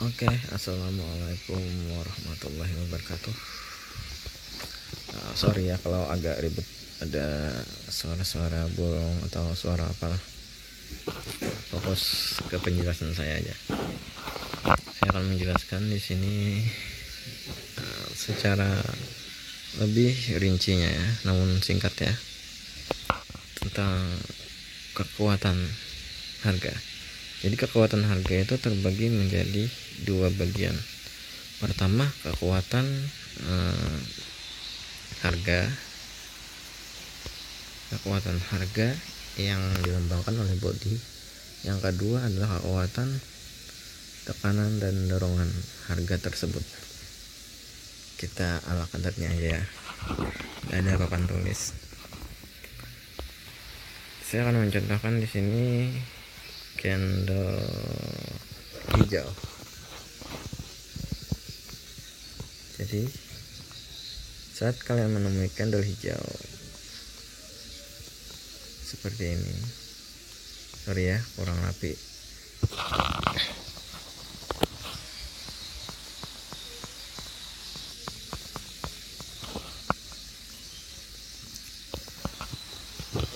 Oke, assalamualaikum warahmatullahi wabarakatuh. Sorry ya kalau agak ribet, ada suara-suara burung atau suara apalah. Fokus ke penjelasan saya aja. Saya akan menjelaskan di sini secara lebih rincinya ya, namun singkat ya, tentang kekuatan harga. Jadi kekuatan harga itu terbagi menjadi dua bagian. Pertama, kekuatan harga yang dilambangkan oleh body. Yang kedua adalah kekuatan tekanan dan dorongan harga tersebut. Kita ala kadarnya aja ya, gak ada papan tulis. Saya akan mencontohkan di sini candle hijau. Jadi saat kalian menemui candle hijau seperti ini, sorry ya kurang rapi,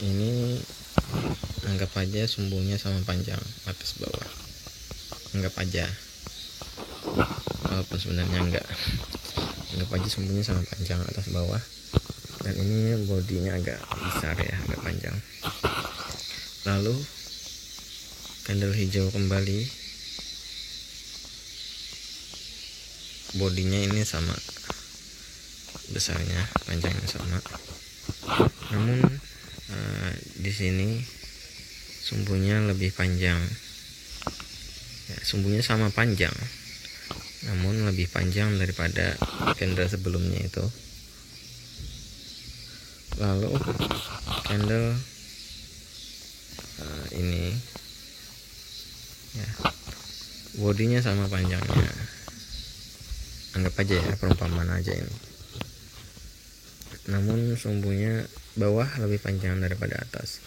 ini anggap aja sumbunya sama panjang atas bawah, anggap aja, walaupun sebenarnya enggak. Anggap aja sumbunya sama panjang atas bawah, dan ini bodinya agak besar ya, agak panjang. Lalu candle hijau kembali, bodinya ini sama besarnya, panjangnya sama, namun di sini sumbunya lebih panjang ya, sumbunya sama panjang namun lebih panjang daripada candle sebelumnya itu. Lalu candle ini ya, bodinya sama panjangnya, anggap aja ya, perumpamaan aja ini, namun sumbunya bawah lebih panjang daripada atas.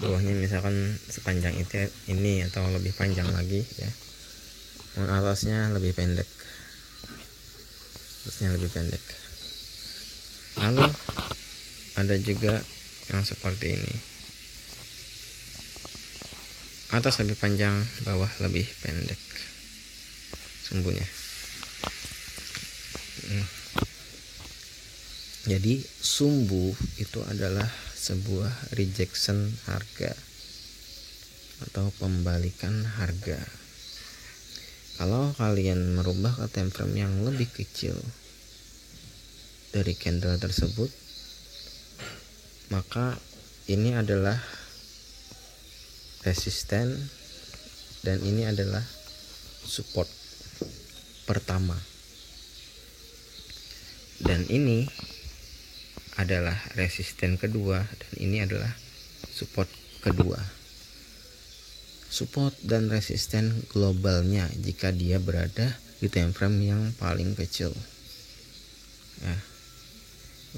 Bawahnya misalkan sepanjang itu ini atau lebih panjang lagi ya, dan atasnya lebih pendek. Lalu ada juga yang seperti ini, atas lebih panjang, bawah lebih pendek sumbunya. Jadi sumbu itu adalah sebuah rejection harga atau pembalikan harga. Kalau kalian merubah ke time frame yang lebih kecil dari candle tersebut, maka ini adalah resisten dan ini adalah support pertama, dan ini adalah resisten kedua, dan ini adalah support kedua. Support dan resisten globalnya jika dia berada di time frame yang paling kecil ya.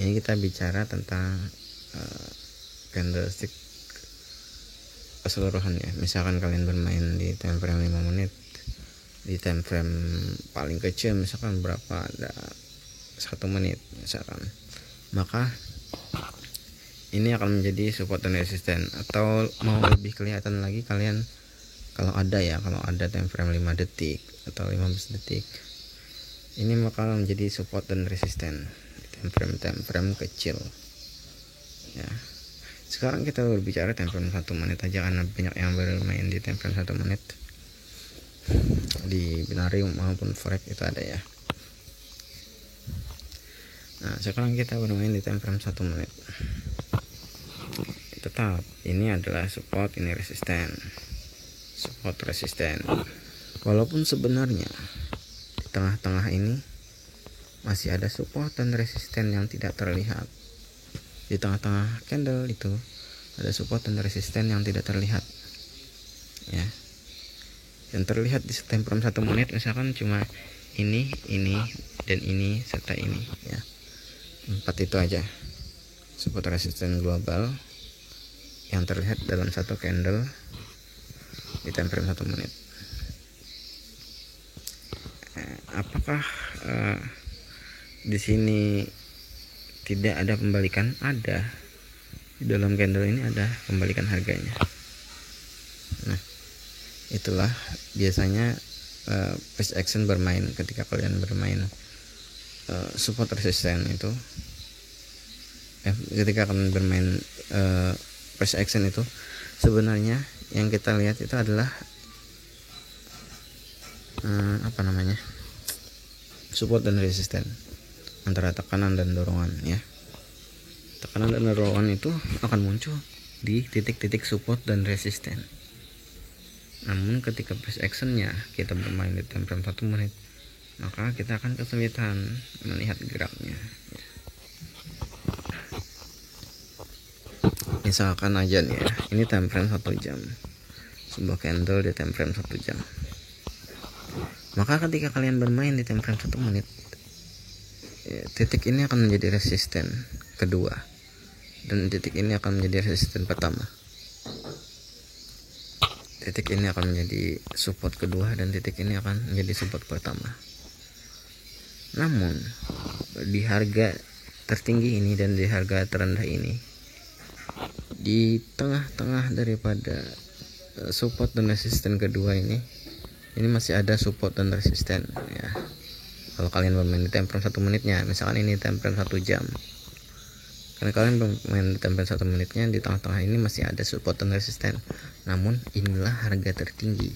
Ini kita bicara tentang candlestick keseluruhannya. Misalkan kalian bermain di time frame 5 menit, di time frame paling kecil misalkan berapa, ada 1 menit misalkan, maka ini akan menjadi support dan resisten. Atau mau lebih kelihatan lagi, kalian kalau ada time frame 5 detik atau 15 detik, ini bakal menjadi support dan resisten di time frame kecil ya. Sekarang kita berbicara time frame 1 menit aja, karena banyak yang bermain di time frame 1 menit di binarium maupun forex itu ada ya. Nah, sekarang kita bermain di time frame 1 menit. Tetap ini adalah support, ini resisten. Support, resisten. Walaupun sebenarnya di tengah-tengah ini masih ada support dan resisten yang tidak terlihat. Di tengah-tengah candle itu ada support dan resisten yang tidak terlihat ya. Yang terlihat di time frame 1 menit misalkan cuma ini dan ini serta ini ya. 4 itu aja support resisten global yang terlihat dalam satu candle di time frame 1 menit. apakah di sini tidak ada pembalikan? Ada. Di dalam candle ini ada pembalikan harganya. Nah, itulah biasanya price action bermain ketika kalian bermain support resisten itu. Ketika kalian bermain price action itu, sebenarnya yang kita lihat itu adalah support dan resisten, antara tekanan dan dorongan ya. Tekanan dan dorongan itu akan muncul di titik-titik support dan resisten. Namun ketika price actionnya kita bermain di time frame 1 menit, maka kita akan kesulitan melihat geraknya. Misalkan aja nih ya, ini time frame 1 jam, sebuah candle di time frame 1 jam. Maka ketika kalian bermain di time frame 1 menit, titik ini akan menjadi resisten kedua, dan titik ini akan menjadi resisten pertama. Titik ini akan menjadi support kedua, dan titik ini akan menjadi support pertama. Namun di harga tertinggi ini dan di harga terendah ini, di tengah-tengah daripada support dan resisten kedua ini masih ada support dan resisten ya. Kalau kalian bermain di time frame 1 menitnya, misalkan ini time frame 1 jam, karena kalian bermain di time frame 1 menitnya, di tengah-tengah ini masih ada support dan resisten. Namun inilah harga tertinggi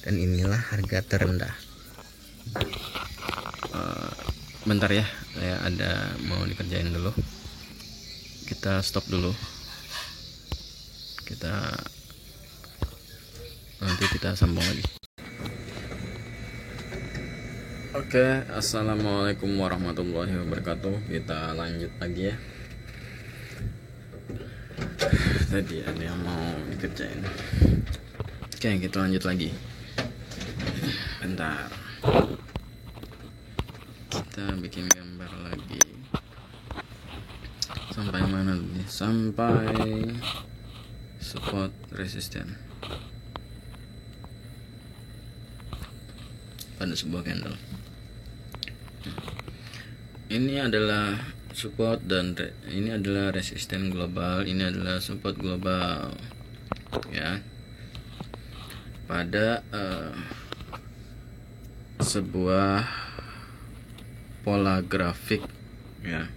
dan inilah harga terendah. Bentar ya, saya ada mau dikerjain dulu. Kita stop dulu. Nanti kita sambung lagi. Oke, assalamualaikum warahmatullahi wabarakatuh. Kita lanjut lagi ya. Tadi ada yang mau dikerjain. Oke, kita lanjut lagi. Bentar, kita bikin gambar lagi. Sampai mana nih? Sampai support resisten pada sebuah candle. Ini adalah support dan ini adalah resisten global, ini adalah support global ya, pada sebuah pola grafik ya,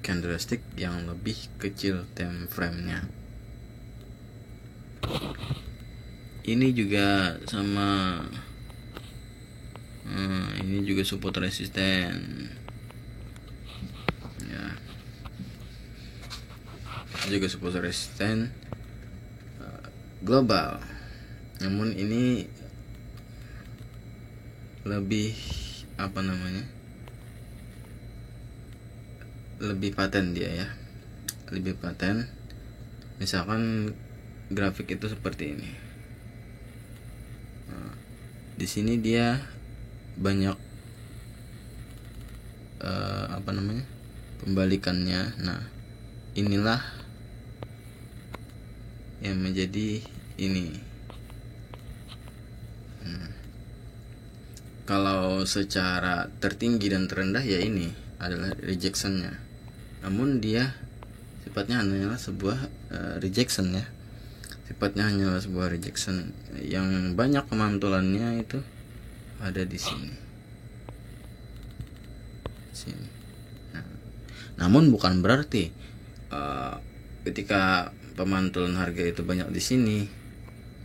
candlestick yang lebih kecil time frame-nya. Ini juga sama, ini juga support resisten ya, juga support resisten global. Namun ini lebih lebih paten dia ya, lebih paten. Misalkan grafik itu seperti ini. Di sini dia banyak pembalikannya. Nah, inilah yang menjadi ini. Kalau secara tertinggi dan terendah ya ini adalah rejectionnya. Namun dia sifatnya hanyalah sebuah rejection ya. Sifatnya hanyalah sebuah rejection yang banyak pemantulannya itu ada di sini. Nah, namun bukan berarti ketika pemantulan harga itu banyak di sini,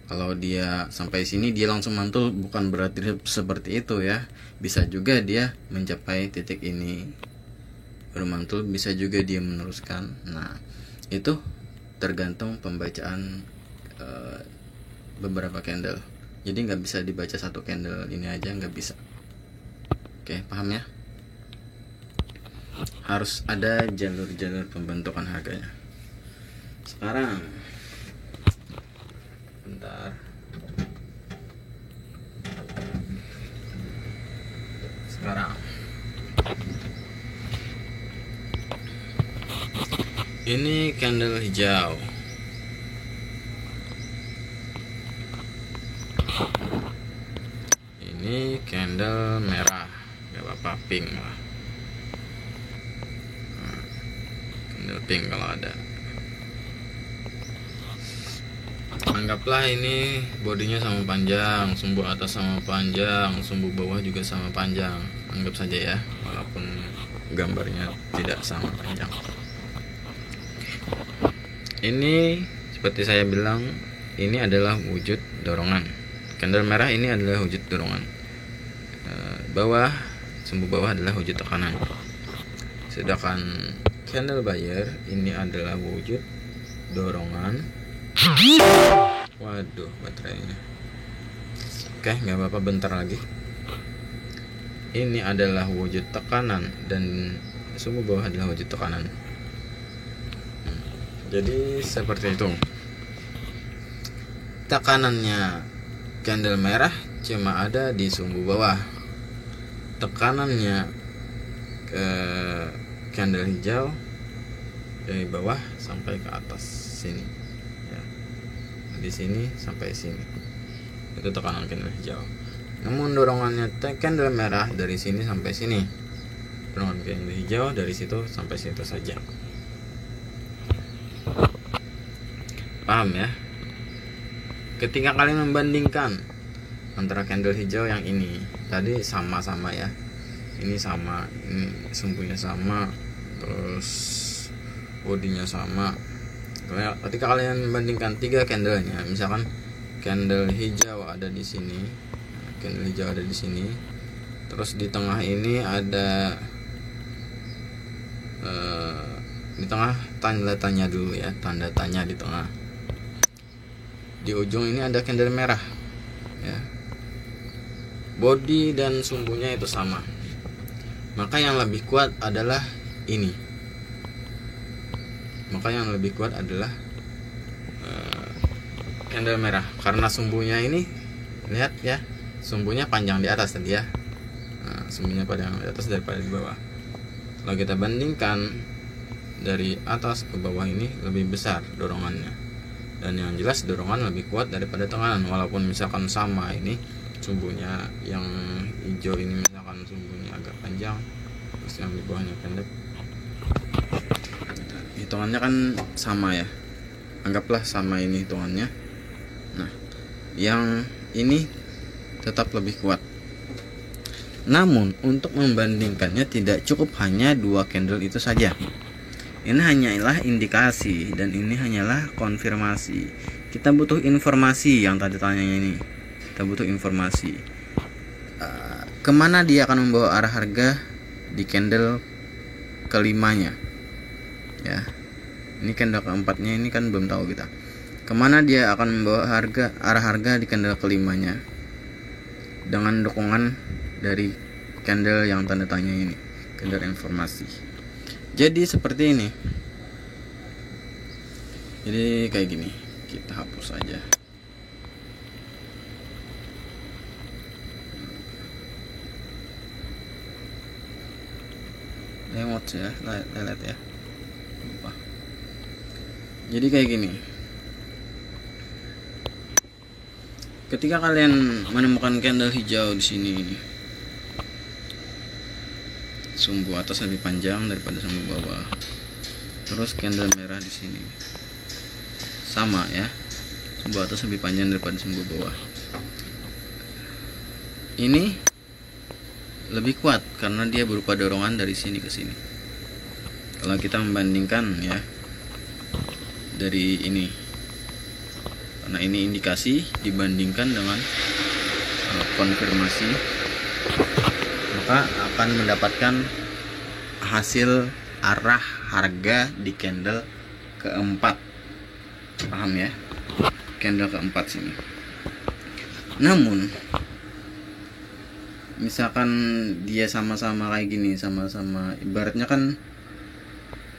kalau dia sampai sini dia langsung mantul, bukan berarti seperti itu ya. Bisa juga dia mencapai titik ini baru mantul, bisa juga dia meneruskan. Nah, itu tergantung pembacaan beberapa candle. Jadi nggak bisa dibaca satu candle ini aja, nggak bisa. Oke, paham ya? Harus ada jalur-jalur pembentukan harganya. Sekarang bentar, ini candle hijau. Ini ini candle merah, nggak apa-apa, pink lah. Candle pink kalau ada. Anggaplah ini bodinya sama panjang, sumbu atas sama panjang, sumbu bawah juga sama panjang. Anggap saja ya, walaupun gambarnya tidak sama panjang. Ini seperti saya bilang, ini adalah wujud dorongan. Candle merah ini adalah wujud dorongan. Bawah, sumbu bawah adalah wujud tekanan. Sedangkan candle buyer ini adalah wujud dorongan. Waduh, baterainya. Oke, nggak apa-apa, bentar lagi. Ini adalah wujud tekanan dan sumbu bawah adalah wujud tekanan. Jadi seperti itu. Tekanannya candle merah cuma ada di sumbu bawah. Tekanannya ke candle hijau dari bawah sampai ke atas sini. Ya. Di sini sampai sini. Itu tekanan candle hijau. Namun dorongannya candle merah dari sini sampai sini. Dorongan candle hijau dari situ sampai situ saja. Paham ya? Ketika kalian membandingkan antara candle hijau yang ini, tadi sama-sama ya, ini sama, ini sumbunya sama, terus bodinya sama. Ketika kalian membandingkan 3 candlenya, misalkan candle hijau ada di sini, candle hijau ada di sini, terus di tengah ini ada di tengah tanda tanya dulu ya, tanda tanya di tengah. Di ujung ini ada candle merah ya. Body dan sumbunya itu sama. Maka yang lebih kuat adalah ini. Maka yang lebih kuat adalah candle merah, karena sumbunya ini, lihat ya, sumbunya panjang di atas tadi ya. Nah, sumbunya panjang di atas daripada di bawah. Kalau kita bandingkan dari atas ke bawah ini lebih besar dorongannya. Dan yang jelas dorongan lebih kuat daripada tekanan. Walaupun misalkan sama ini sumbunya, yang hijau ini misalkan sumbunya agak panjang, terus yang di bawahnya pendek, hitungannya kan sama ya, anggaplah sama ini hitungannya. Nah, yang ini tetap lebih kuat. Namun untuk membandingkannya tidak cukup hanya 2 candle itu saja. Ini hanyalah indikasi dan ini hanyalah konfirmasi. Kita butuh informasi yang tadi tanya ini. Kita butuh informasi. Kemana dia akan membawa arah harga di candle kelimanya? Ya, ini candle keempatnya ini kan belum tahu kita. Kemana dia akan membawa arah harga di candle kelimanya? Dengan dukungan dari candle yang tanda tanya ini, candle informasi. Jadi seperti ini. Jadi kayak gini. Kita hapus aja. Lemot ya, lelet ya. Lupa. Jadi kayak gini. Ketika kalian menemukan candle hijau di sini, sumbu atas lebih panjang daripada sumbu bawah. Terus candle merah di sini sama ya, sumbu atas lebih panjang daripada sumbu bawah. Ini lebih kuat karena dia berupa dorongan dari sini ke sini. Kalau kita membandingkan ya dari ini, karena ini indikasi dibandingkan dengan konfirmasi, maka akan mendapatkan hasil arah harga di candle keempat. Paham ya? Candle keempat sini. Namun misalkan dia sama-sama kayak gini, sama-sama ibaratnya kan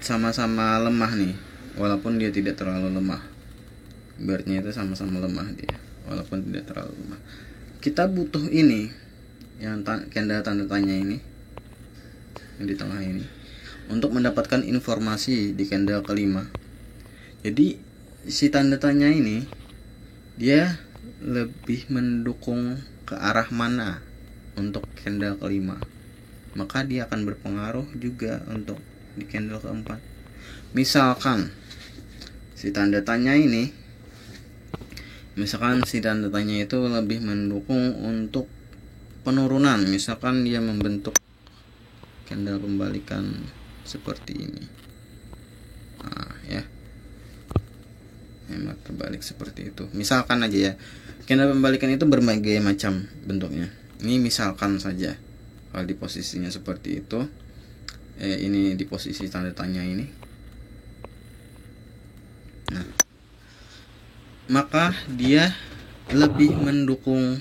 sama-sama lemah nih, walaupun dia tidak terlalu lemah. Ibaratnya itu sama-sama lemah dia, walaupun tidak terlalu lemah. Kita butuh ini, yang candle tanda tanya ini, yang di tengah ini, untuk mendapatkan informasi di candle kelima. Jadi si tanda tanya ini dia lebih mendukung ke arah mana untuk candle kelima, maka dia akan berpengaruh juga untuk di candle keempat. Misalkan si tanda tanya ini, itu lebih mendukung untuk penurunan, misalkan dia membentuk candle pembalikan seperti ini, hemat terbalik seperti itu. Misalkan aja ya, candle pembalikan itu berbagai macam bentuknya. Ini misalkan saja kalau di posisinya seperti itu, ini di posisi tanda tanya ini. Nah, maka dia lebih mendukung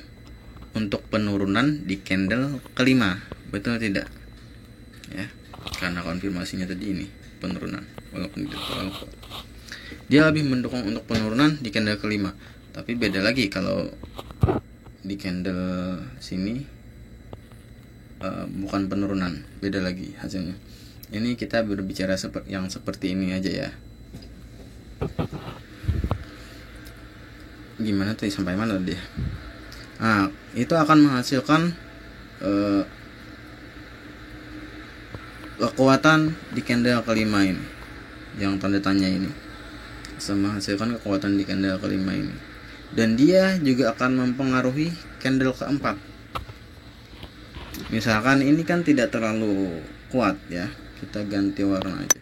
untuk penurunan di candle kelima, betul tidak? Ya, karena konfirmasinya tadi ini penurunan, walaupun tidak terlalu kuat. Dia lebih mendukung untuk penurunan di candle kelima. Tapi beda lagi kalau di candle sini bukan penurunan, beda lagi hasilnya. Ini kita berbicara yang seperti ini aja ya. Gimana tadi, sampai mana tadi? Itu akan menghasilkan kekuatan di candle kelima ini, yang tanda tanya ini, menghasilkan kekuatan di candle kelima ini, dan dia juga akan mempengaruhi candle keempat. Misalkan ini kan tidak terlalu kuat ya, kita ganti warna aja.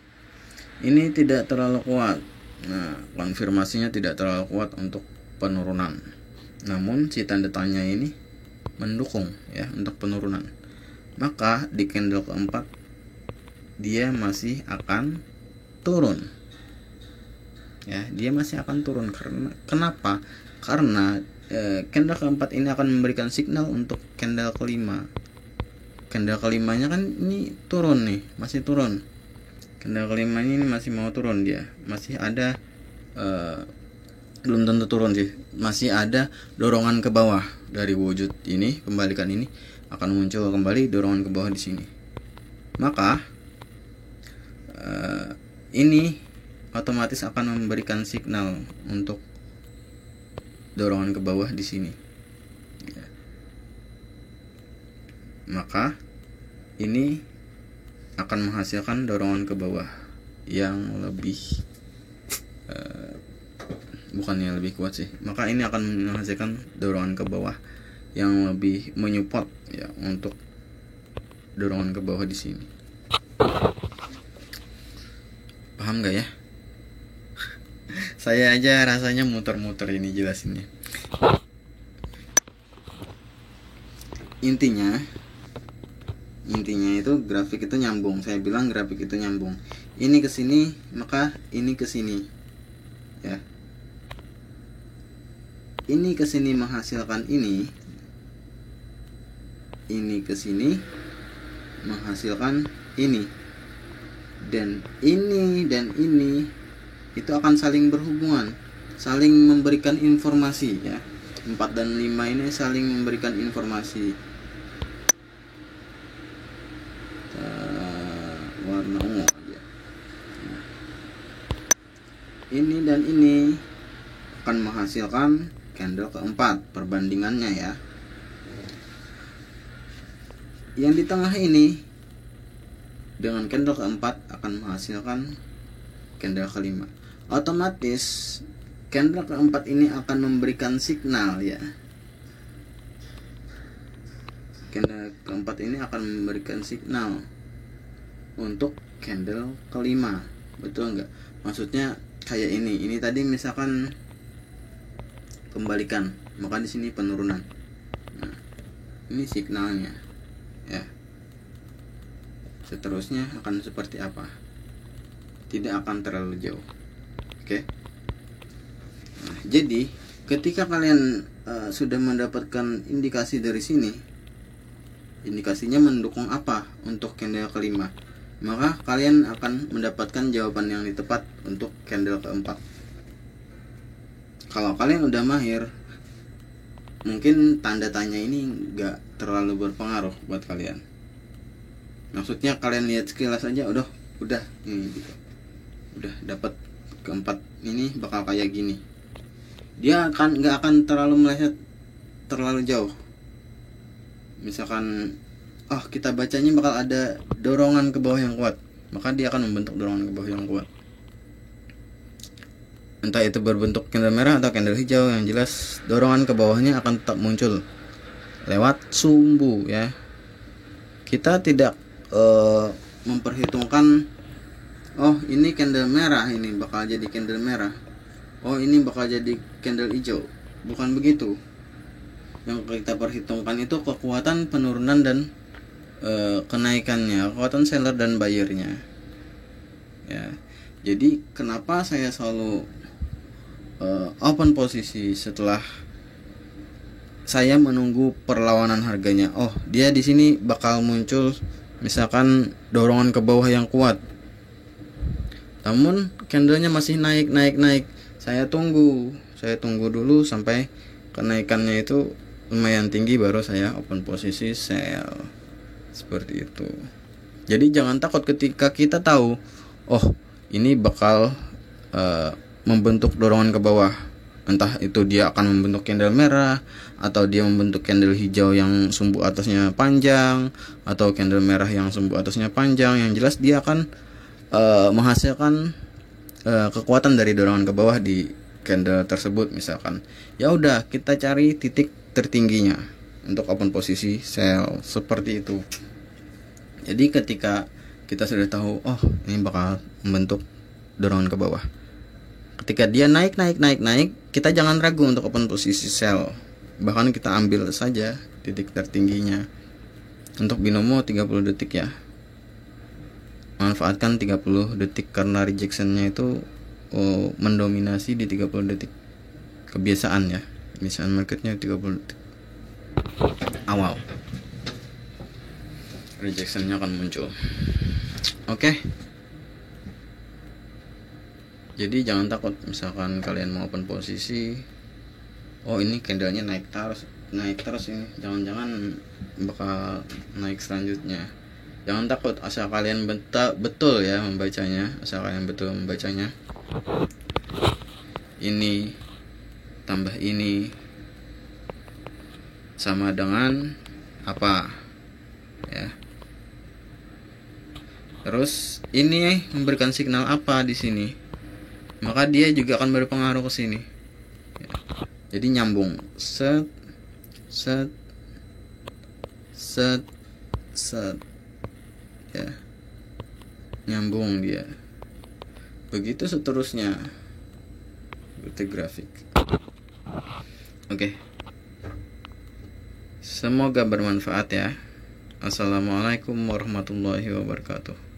Ini tidak terlalu kuat, nah konfirmasinya tidak terlalu kuat untuk penurunan, namun si tanda tanya ini mendukung ya untuk penurunan, maka di candle keempat dia masih akan turun ya, dia masih akan turun. Kenapa? Karena candle keempat ini akan memberikan signal untuk candle kelima. Candle kelimanya kan ini turun nih, masih turun. Candle kelimanya ini masih mau turun, dia masih ada belum tentu turun sih, masih ada dorongan ke bawah dari wujud ini, pembalikan ini akan muncul kembali dorongan ke bawah di sini. Maka ini otomatis akan memberikan signal untuk dorongan ke bawah di sini. Ya. Maka ini akan menghasilkan dorongan ke bawah yang lebih bukannya lebih kuat sih, maka ini akan menghasilkan dorongan ke bawah yang lebih menyupport ya untuk dorongan ke bawah di sini. Paham gak ya? Saya aja rasanya muter-muter ini jelasinnya. Intinya itu grafik itu nyambung. Saya bilang grafik itu nyambung. Ini ke sini, maka ini ke sini. Ya. Ini ke sini menghasilkan ini. Ini ke sini menghasilkan ini. Dan ini itu akan saling berhubungan, saling memberikan informasi ya. 4 dan 5 ini saling memberikan informasi. Warna ungu aja. Nah, ini dan ini akan menghasilkan candle keempat, perbandingannya ya. Yang di tengah ini dengan candle keempat akan menghasilkan candle kelima. Otomatis candle keempat ini akan memberikan signal ya. Candle keempat ini akan memberikan signal untuk candle kelima. Betul nggak? Maksudnya kayak ini. Ini tadi misalkan kembalikan, maka di sini penurunan. Nah, ini signalnya. Ya. Seterusnya akan seperti apa? Tidak akan terlalu jauh. Oke. Nah, jadi ketika kalian sudah mendapatkan indikasi dari sini, indikasinya mendukung apa untuk candle kelima, maka kalian akan mendapatkan jawaban yang tepat untuk candle keempat. Kalau kalian udah mahir, mungkin tanda tanya ini nggak terlalu berpengaruh buat kalian. Maksudnya kalian lihat sekilas aja udah ini gitu. Udah dapat keempat ini bakal kayak gini. Dia nggak akan terlalu meleset terlalu jauh. misalkan kita bacanya bakal ada dorongan ke bawah yang kuat, maka dia akan membentuk dorongan ke bawah yang kuat. Entah itu berbentuk candle merah atau candle hijau, yang jelas dorongan ke bawahnya akan tetap muncul lewat sumbu ya. Kita tidak memperhitungkan ini candle merah, ini bakal jadi candle merah, ini bakal jadi candle hijau. Bukan begitu. Yang kita perhitungkan itu kekuatan penurunan dan kenaikannya, kekuatan seller dan buyernya ya. Jadi kenapa saya selalu open posisi setelah saya menunggu perlawanan harganya. Dia di sini bakal muncul misalkan dorongan ke bawah yang kuat, namun candlenya masih naik. Saya tunggu dulu sampai kenaikannya itu lumayan tinggi, baru saya open posisi sell. Seperti itu. Jadi jangan takut ketika kita tahu ini bakal membentuk dorongan ke bawah. Entah itu dia akan membentuk candle merah, atau dia membentuk candle hijau yang sumbu atasnya panjang, atau candle merah yang sumbu atasnya panjang. Yang jelas dia akan menghasilkan kekuatan dari dorongan ke bawah di candle tersebut. Misalkan ya udah, kita cari titik tertingginya untuk open posisi sell, seperti itu. Jadi ketika kita sudah tahu ini bakal membentuk dorongan ke bawah, ketika dia naik, kita jangan ragu untuk open posisi sell. Bahkan kita ambil saja titik tertingginya. Untuk binomo 30 detik ya, manfaatkan 30 detik karena rejectionnya itu mendominasi di 30 detik. Kebiasaan ya, kebiasaan marketnya 30 detik awal, rejectionnya akan muncul. Oke. Jadi jangan takut misalkan kalian mau open posisi, ini candlenya naik terus ini, jangan-jangan bakal naik selanjutnya. Jangan takut, asal kalian betul ya membacanya, ini tambah ini sama dengan apa ya. Terus ini memberikan signal apa di sini, maka dia juga akan berpengaruh ke sini ya. Jadi nyambung, set ya, nyambung dia. Begitu seterusnya, seperti grafik. Oke. Semoga bermanfaat ya. Assalamualaikum warahmatullahi wabarakatuh.